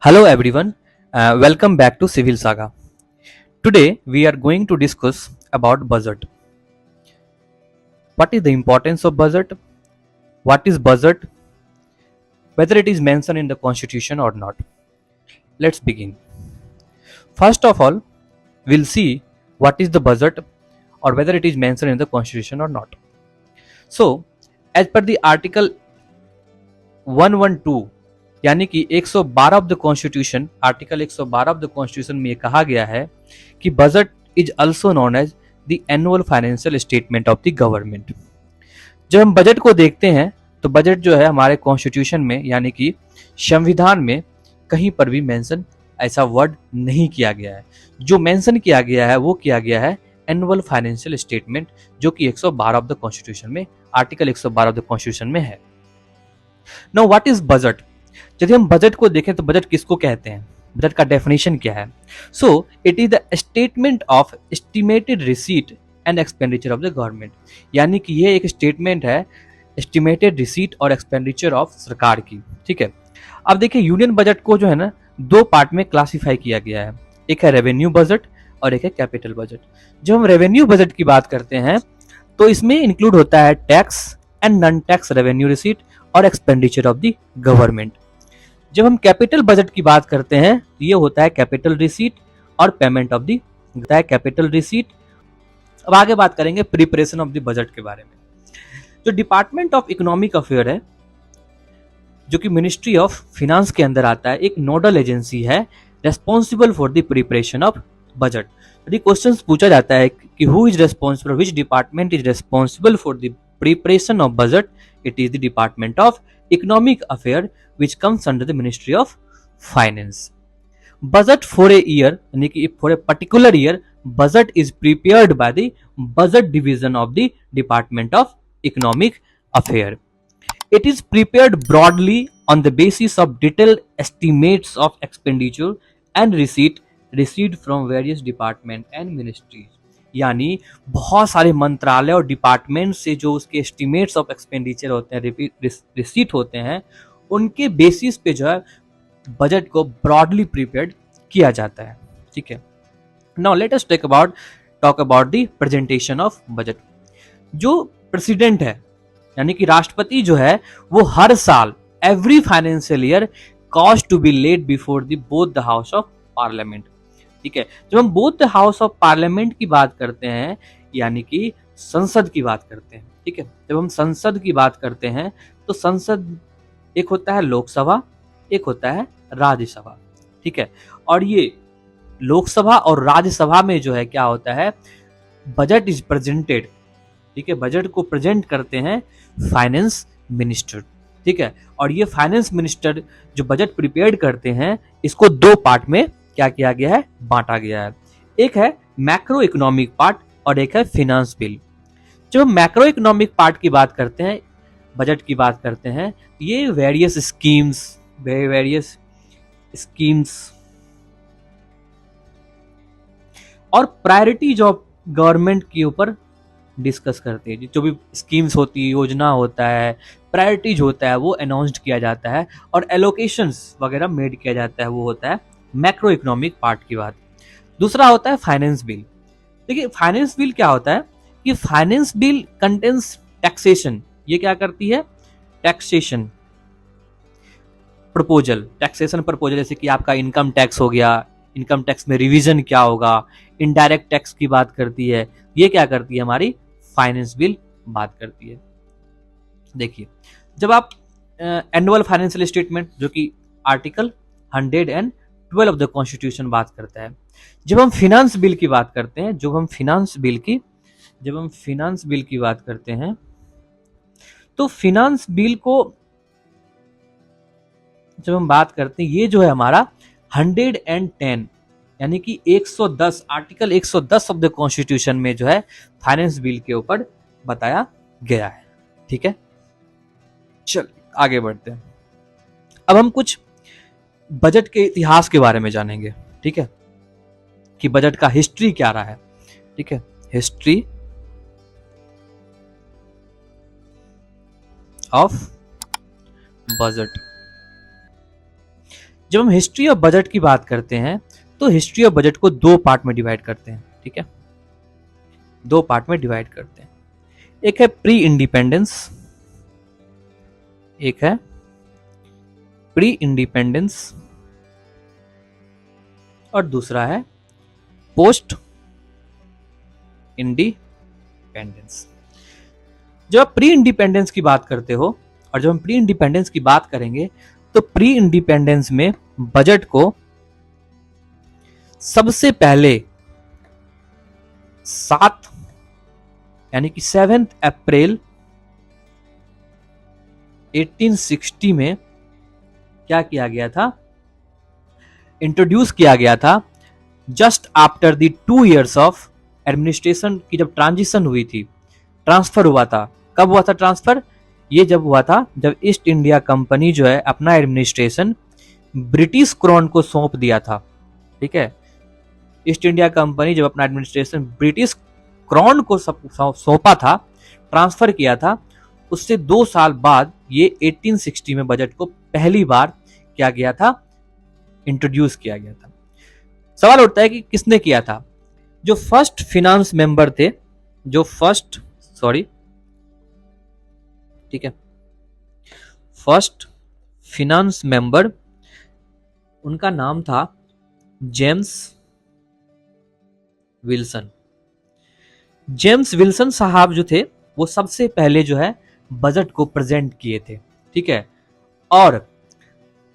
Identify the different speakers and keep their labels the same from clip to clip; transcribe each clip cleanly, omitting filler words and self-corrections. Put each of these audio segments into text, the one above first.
Speaker 1: Hello everyone, welcome back to Civil Saga. Today we are going to discuss about budget. What is the importance of budget? What is budget? Whether it is mentioned in the constitution or not. Let's begin. First of all, we'll see what is the budget or whether it is mentioned in the constitution or not. So, as per the article 112 यानी कि 112 of the constitution article 112 of the constitution में कहा गया है कि budget is also known as the annual financial statement of the government. जब हम budget को देखते हैं तो बजट जो है हमारे कॉन्स्टिट्यूशन में यानी कि संविधान में कहीं पर भी मेंशन ऐसा वर्ड नहीं किया गया है। जो मेंशन किया गया है वो किया गया है एनुअल फाइनेंशियल स्टेटमेंट, जो कि 112 ऑफ द कॉन्स्टिट्यूशन में आर्टिकल 112 ऑफ द कॉन्स्टिट्यूशन में है। Now what is budget? यदि हम बजट को देखें तो बजट किसको कहते हैं, बजट का डेफिनेशन क्या है? So it is the statement of estimated receipt and expenditure of the government, यानी कि ये एक स्टेटमेंट है एस्टिमेटेड रिसीट और एक्सपेंडिचर ऑफ सरकार की। ठीक है, अब देखिए यूनियन बजट को जो है ना दो पार्ट में क्लासिफाई किया गया है, एक है रेवेन्यू बजट और एक है कैपिटल बजट। जब हम रेवेन्यू बजट की बात करते हैं तो इसमें इंक्लूड होता है tax and non tax revenue receipt और एक्सपेंडिचर ऑफ द गवर्नमेंट। जब हम कैपिटल बजट की बात करते हैं तो ये होता है कैपिटल रिसीट और पेमेंट ऑफ दी होता है कैपिटल रिसीट। अब आगे बात करेंगे प्रिपरेशन ऑफ द बजट के बारे में। जो डिपार्टमेंट ऑफ इकोनॉमिक अफेयर है, जो कि मिनिस्ट्री ऑफ फिनांस के अंदर आता है, एक नोडल एजेंसी है responsible for the preparation of budget. यदि क्वेश्चन पूछा जाता है कि who is responsible, which department is responsible for the preparation of budget, it is the department of economic affair which comes under the Ministry of Finance. Budget for a year, यानी कि for a particular year, budget is prepared by the budget division of the Department of Economic Affairs. It is prepared broadly on the basis of detailed estimates of expenditure and receipt received from various departments and ministries. यानी बहुत सारे मंत्रालय और department से जो उसके estimates of expenditure होते हैं, रिसीट होते हैं, उनके बेसिस पे जो है बजट को ब्रॉडली प्रिपेयर्ड किया जाता है। ठीक है, now let us talk about the presentation of budget. जो प्रेसिडेंट है यानी कि राष्ट्रपति जो है वो हर साल every financial year cause to be laid before the both the house of parliament. ठीक है, जब हम both the house of parliament की बात करते हैं यानी कि संसद की बात करते हैं। ठीक है, जब हम संसद की बात करते हैं तो संसद एक होता है लोकसभा, एक होता है राज्यसभा। ठीक है, और ये लोकसभा और राज्यसभा में जो है क्या होता है, बजट इज प्रेजेंटेड। ठीक है, बजट को प्रेजेंट करते हैं फाइनेंस मिनिस्टर। ठीक है, और ये फाइनेंस मिनिस्टर जो बजट प्रिपेयर करते हैं इसको दो पार्ट में क्या किया गया है, बांटा गया है। एक है मैक्रो इकोनॉमिक पार्ट और एक है फिनांस बिल। जब हम मैक्रो इकोनॉमिक पार्ट की बात करते हैं, बजट की बात करते हैं, ये वेरियस स्कीम्स और प्रायोरिटीज ऑफ गवर्नमेंट के ऊपर डिस्कस करते हैं। जो भी स्कीम्स होती है, योजना होता है, प्रायोरिटीज होता है, वो अनाउंस्ड किया जाता है और एलोकेशंस वगैरह मेड किया जाता है, वो होता है मैक्रो इकोनॉमिक पार्ट की बात। दूसरा होता है फाइनेंस बिल। देखिए फाइनेंस बिल क्या होता है कि फाइनेंस बिल कंटेन्स टैक्सेशन। ये क्या करती है, टैक्सेशन प्रपोजल, टैक्सेशन प्रपोजल, जैसे कि आपका इनकम टैक्स हो गया, इनकम टैक्स में रिवीजन क्या होगा, इनडायरेक्ट टैक्स की बात करती है। ये क्या करती है, हमारी फाइनेंस बिल बात करती है। देखिए जब आप एनुअल फाइनेंशियल स्टेटमेंट जो कि आर्टिकल 112 ऑफ द कॉन्स्टिट्यूशन बात करता है, जब हम फिनांस बिल की बात करते हैं, जब हम फिनांस बिल की बात करते हैं तो फिनांस बिल को जब हम बात करते हैं, ये जो है हमारा 110 यानी कि 110 आर्टिकल 110 ऑफ द कॉन्स्टिट्यूशन में जो है फाइनेंस बिल के ऊपर बताया गया है। ठीक है, चल आगे बढ़ते हैं। अब हम कुछ बजट के इतिहास के बारे में जानेंगे। ठीक है, कि बजट का हिस्ट्री क्या रहा है। ठीक है, हिस्ट्री ऑफ बजट। जब हम हिस्ट्री ऑफ बजट की बात करते हैं तो हिस्ट्री ऑफ बजट को दो पार्ट में डिवाइड करते हैं, ठीक है, दो पार्ट में डिवाइड करते हैं। एक है प्री इंडिपेंडेंस, एक है प्री इंडिपेंडेंस, और दूसरा है पोस्ट इंडिपेंडेंस। जब आप प्री इंडिपेंडेंस की बात करते हो और जब हम प्री इंडिपेंडेंस की बात करेंगे तो प्री इंडिपेंडेंस में बजट को सबसे पहले 7 यानी कि 7 अप्रैल 1860 में क्या किया गया था, इंट्रोड्यूस किया गया था। Just after the 2 years of administration की जब ट्रांजिशन हुई थी, ट्रांसफर हुआ था। कब हुआ था ट्रांसफर? ये जब हुआ था जब ईस्ट इंडिया कंपनी जो है अपना एडमिनिस्ट्रेशन ब्रिटिश क्राउन को सौंप दिया था, ठीक है। ईस्ट इंडिया कंपनी जब अपना एडमिनिस्ट्रेशन ब्रिटिश क्राउन को सौंपा था, ट्रांसफर किया था, उससे 2 साल बाद ये 1860 में बजट को पहली बार क्या किया था, इंट्रोड्यूस किया गया था। सवाल उठता है कि किसने किया था? जो फर्स्ट फिनांस मेंबर थे, जो फर्स्ट ठीक है, फर्स्ट फिनांस मेंबर, उनका नाम था जेम्स विल्सन। जेम्स विल्सन साहब जो थे वो सबसे पहले जो है बजट को प्रेजेंट किए थे, ठीक है। और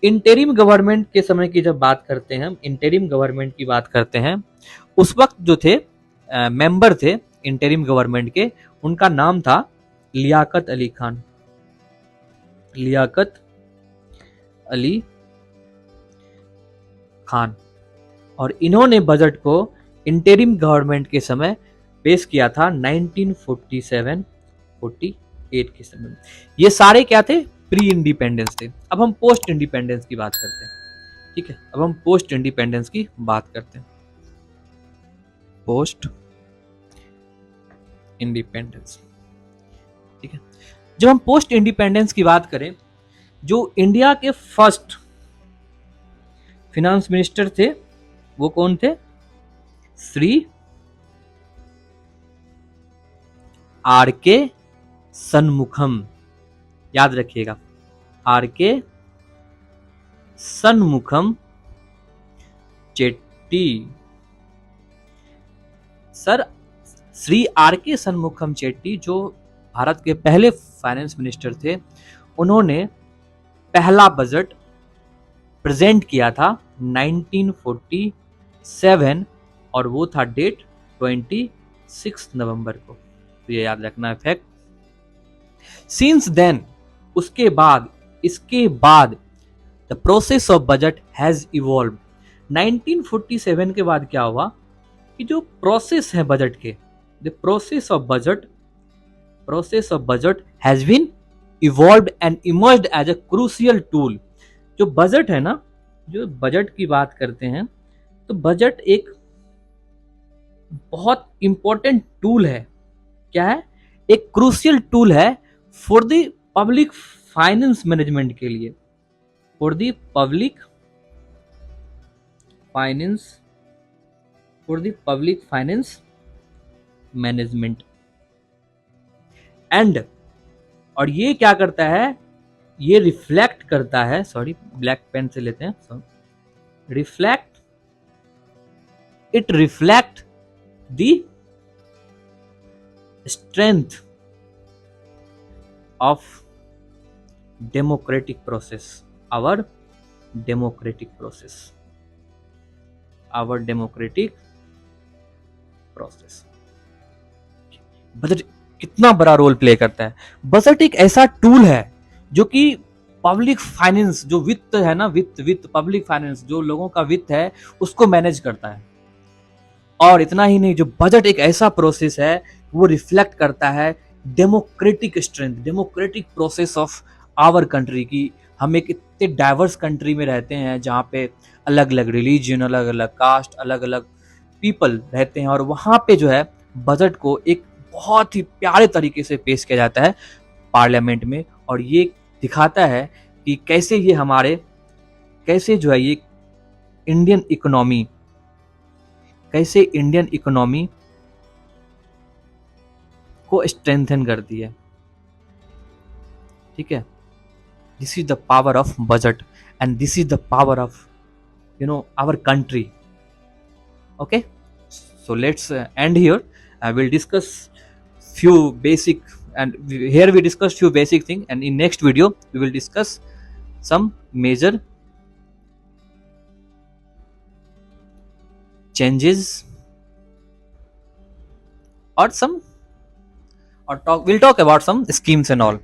Speaker 1: इंटरिम गवर्नमेंट के समय की जब बात करते हैं, इंटरिम गवर्नमेंट की बात करते हैं, उस वक्त जो थे मेंबर थे इंटरिम गवर्नमेंट के, उनका नाम था लियाकत अली खान। लियाकत अली खान। और इन्होंने बजट को इंटरिम गवर्नमेंट के समय पेश किया था 1947-48 के समय। ये सारे क्या थे? प्री इंडिपेंडेंस थे। अब हम पोस्ट इंडिपेंडेंस की बात करते हैं, ठीक है। अब हम पोस्ट इंडिपेंडेंस की बात करते हैं। पोस्ट इंडिपेंडेंस, ठीक है। जब हम पोस्ट इंडिपेंडेंस की बात करें, जो इंडिया के फर्स्ट फिनांस मिनिस्टर थे वो कौन थे? श्री आर.के. सनमुखम। याद रखिएगा, R K. Shanmukham Chetty. Sir Shri R K. Shanmukham Chetty जो भारत के पहले फाइनेंस मिनिस्टर थे, उन्होंने पहला बजट प्रेजेंट किया था 1947 और वो था डेट 26 नवंबर को। तो ये याद रखना है फैक्ट। सिंस देन, उसके बाद, इसके बाद the process of budget has evolve. 1947 के बाद क्या हुआ कि जो प्रोसेस है बजट के, the process of budget has been evolved and emerged as a crucial tool. जो बजट है ना, जो बजट की बात करते हैं, तो बजट एक बहुत इंपॉर्टेंट टूल है। क्या है? एक क्रूशियल टूल है for the public finance management के लिए, for the public finance management. And और ये क्या करता है? ये रिफ्लेक्ट करता है, सॉरी ब्लैक पेन से लेते हैं, it reflect the strength of democratic process, our democratic process. Budget कितना बड़ा रोल प्ले करता है। बजट एक ऐसा टूल है जो कि पब्लिक फाइनेंस, जो वित्त है ना, वित्त पब्लिक फाइनेंस, जो लोगों का वित्त है उसको मैनेज करता है। और इतना ही नहीं, जो बजट एक ऐसा प्रोसेस है वो रिफ्लेक्ट करता है democratic strength, democratic process of our country की। हम एक इतने डाइवर्स कंट्री में रहते हैं जहाँ पे अलग अलग रिलीजन, अलग अलग कास्ट, अलग अलग पीपल रहते हैं, और वहाँ पे जो है बजट को एक बहुत ही प्यारे तरीके से पेश किया जाता है पार्लियामेंट में। और ये दिखाता है कि कैसे ये हमारे कैसे जो है ये इंडियन इकोनॉमी, कैसे इंडियन इकोनॉमी को स्ट्रेंथन करती है। ठीक है, this is the power of budget and this is the power of our country. Okay, so let's end here. We'll discuss few basic, and here we discuss few basic thing, and in next video we will discuss some major changes or we'll talk about some schemes and all.